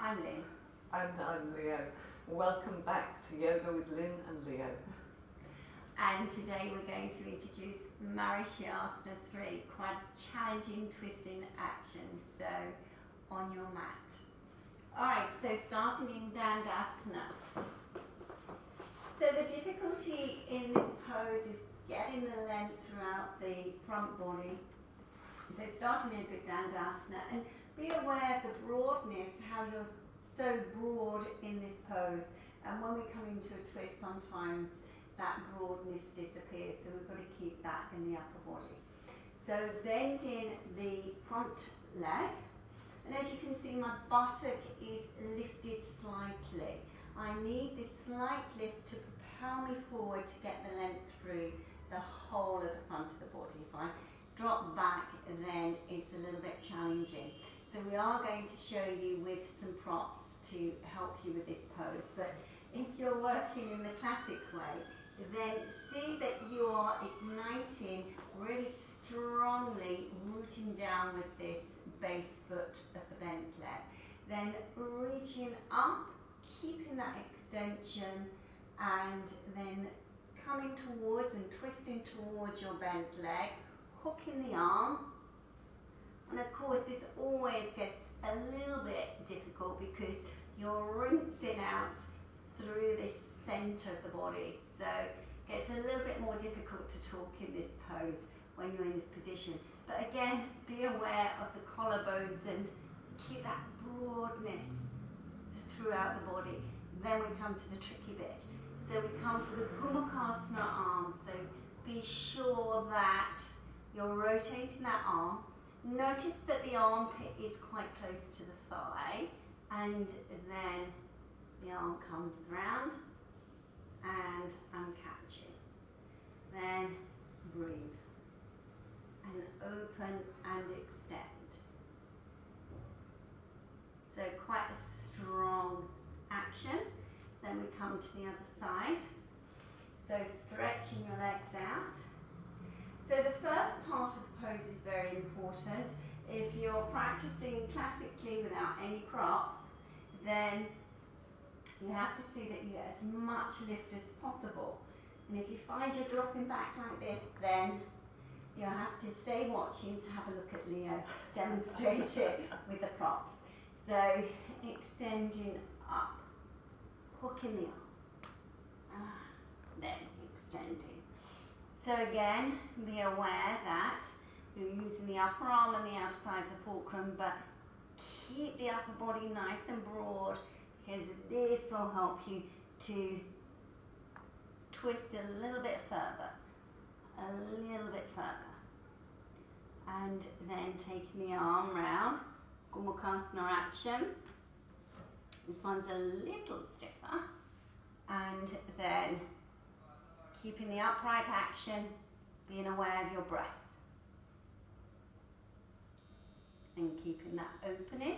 I'm Lin. And I'm Leo. Welcome back to Yoga with Lin and Leo. And today we're going to introduce Marichyasana III, quite a challenging twisting action, so on your mat. Alright, so starting in Dandasana. So the difficulty in this pose is getting the length throughout the front body. So starting in a good Dandasana, and be aware of the broadness, how you're so broad in this pose. And when we come into a twist, sometimes that broadness disappears, so we've got to keep that in the upper body. So bending the front leg, and as you can see, my buttock is lifted slightly. I need this slight lift to propel me forward to get the length through the whole of the front of the body. If I drop back, then it's a little bit challenging. So we are going to show you with some props to help you with this pose. But if you're working in the classic way, then see that you are igniting really strongly, rooting down with this base foot of the bent leg. Then reaching up, keeping that extension, and then coming towards and twisting towards your bent leg, hooking the arm. And of course this always gets a little bit difficult because you're rinsing out through this centre of the body. So it gets a little bit more difficult to talk in this pose when you're in this position. But again, be aware of the collarbones and keep that broadness throughout the body. Then we come to the tricky bit. So we come for the Marichyasana arm. So be sure that you're rotating that arm. Notice that the armpit is quite close to the thigh, and then the arm comes round and I'm catching. Then breathe and open and extend. So quite a strong action. Then we come to the other side. So stretching your legs out. So the first part of the pose is very important. If you're practicing classically without any props, then you have to see that you get as much lift as possible. And if you find you're dropping back like this, then you'll have to stay watching to have a look at Leo demonstrate it with the props. So extending up, hooking the arm, then extending. So again, be aware that you're using the upper arm and the outer thigh as the fulcrum, but keep the upper body nice and broad, because this will help you to twist a little bit further, and then taking the arm round, Marichyasana action. This one's a little stiffer, and then keeping the upright action, being aware of your breath, and keeping that opening.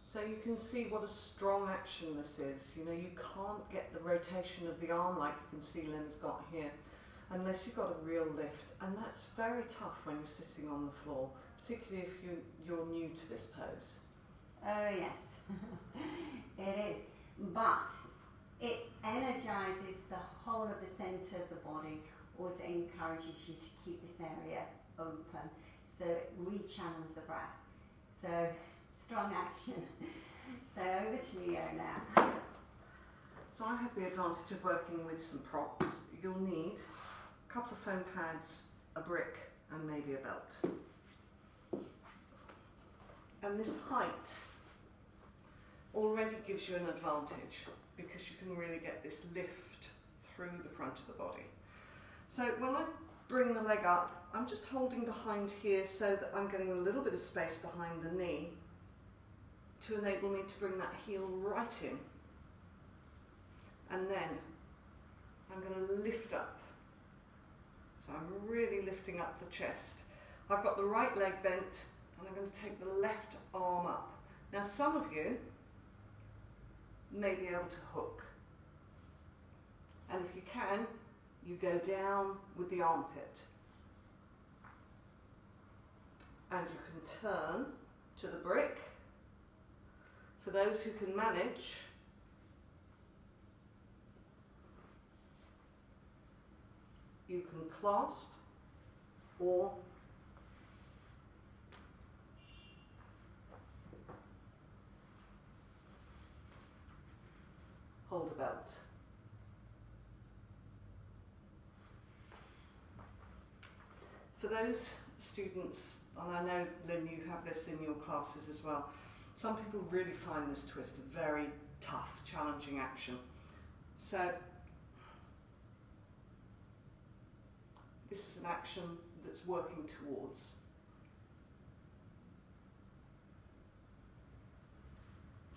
So you can see what a strong action this is. You know, you can't get the rotation of the arm like you can see Lin's got here unless you've got a real lift, and that's very tough when you're sitting on the floor, particularly if you're new to this pose. Oh yes, it is, but it energizes the whole of the centre of the body, also encourages you to keep this area open, so it rechannels the breath. So strong action. So over to Leo now. So I have the advantage of working with some props. You'll need a couple of foam pads, a brick, and maybe a belt. And this height already gives you an advantage because you can really get this lift through the front of the body. So when I bring the leg up, I'm just holding behind here so that I'm getting a little bit of space behind the knee to enable me to bring that heel right in. And then I'm going to lift up. So I'm really lifting up the chest. I've got the right leg bent and I'm going to take the left arm up. Now some of you may be able to hook. And if you can, you go down with the armpit. And you can turn to the brick For those who can manage, you can clasp or hold a belt. For those students, and I know, Lin, you have this in your classes as well, some people really find this twist a very tough, challenging action. So this is an action that's working towards.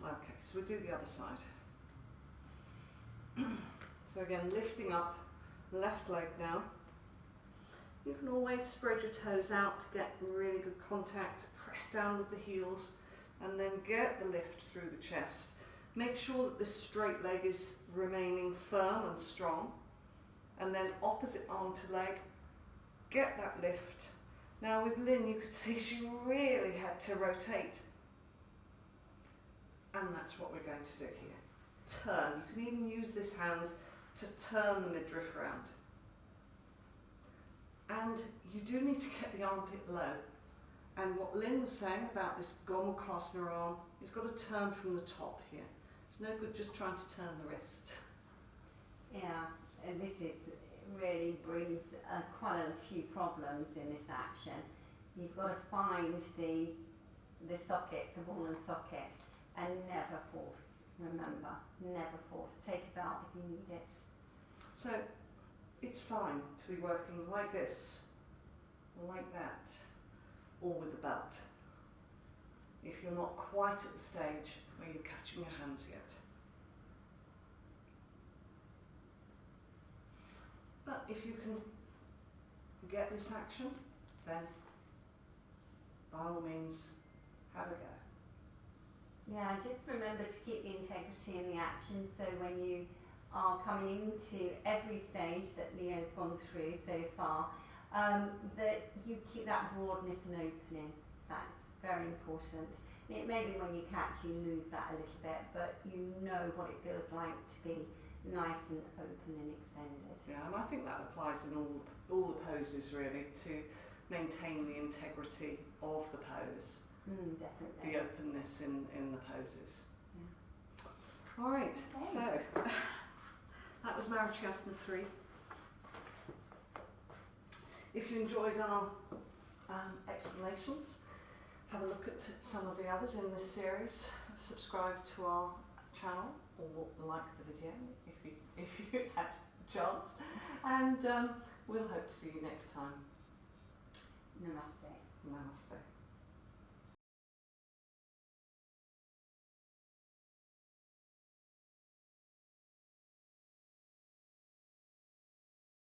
Okay, so we'll do the other side. So again, lifting up, left leg now. You can always spread your toes out to get really good contact, press down with the heels, and then get the lift through the chest. Make sure that this straight leg is remaining firm and strong. And then opposite arm to leg, get that lift. Now with Lin, you could see she really had to rotate. And that's what we're going to do here. Turn. You can even use this hand to turn the midriff round. And you do need to get the armpit low. And what Lin was saying about this Gomukhasana arm, it's got to turn from the top here. It's no good just trying to turn the wrist. Yeah, and this really brings quite a few problems in this action. You've got to find the socket, the ball and socket, and never force. Remember, never force. Take a belt if you need it. So it's fine to be working like this, like that, or with a belt, if you're not quite at the stage where you're catching your hands yet. But if you can get this action, then by all means, have a go. Yeah, just remember to keep the integrity in the action, so when you are coming into every stage that Leo's gone through so far, that you keep that broadness and opening. That's very important. And it may be when you catch you lose that a little bit, but you know what it feels like to be nice and open and extended. Yeah, and I think that applies in all the poses really, to maintain the integrity of the pose. Definitely. The openness in the poses. Yeah. All right, Okay. so that was Marichyasana III. If you enjoyed our explanations, have a look at some of the others in this series. Subscribe to our channel or like the video if you had a chance. And we'll hope to see you next time. Namaste. Namaste.